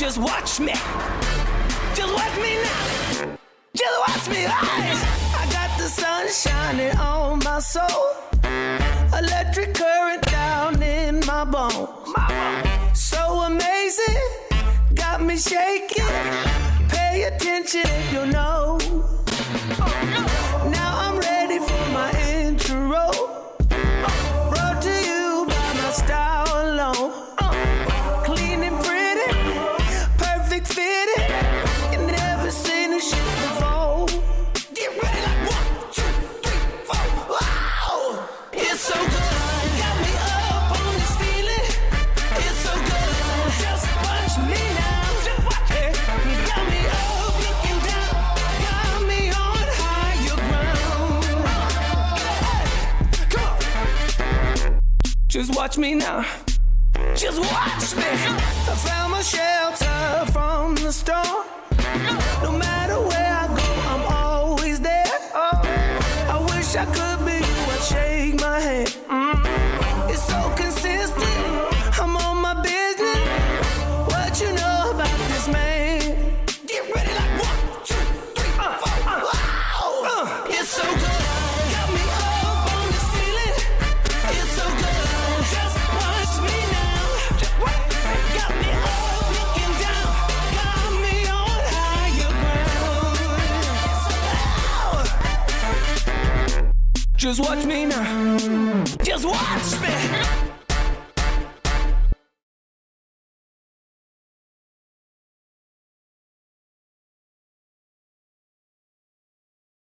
Just watch me. Just watch me now. Just watch me. I got the sun shining on my soul. Electric current down in my bones. So amazing, got me shaking. Pay attention if you know. Now I'm ready for my intro. Brought to you by my style alone. Clean and pretty, perfect fitting. You never seen this shit before. Get ready like 1, 2, 3, 4. Wow! It's so good. Got me up on this feeling. It's so good. Just watch me now. Hey, got me up looking down. Got me on higher ground. Hey, come on. Just watch me now. Just watch me. I found my shelter from the storm. No matter where I go, I'm always there. I wish I could be you. I'd shake my hand. It's so consistent. I'm on my business. What you know about this man? Get ready like 1, 2, 3, 4. Wow! It's so good. Got me up on this feeling. It's so good. Just watch me now. Got me up looking down. Got me on higher ground. Just watch me now. Just watch me.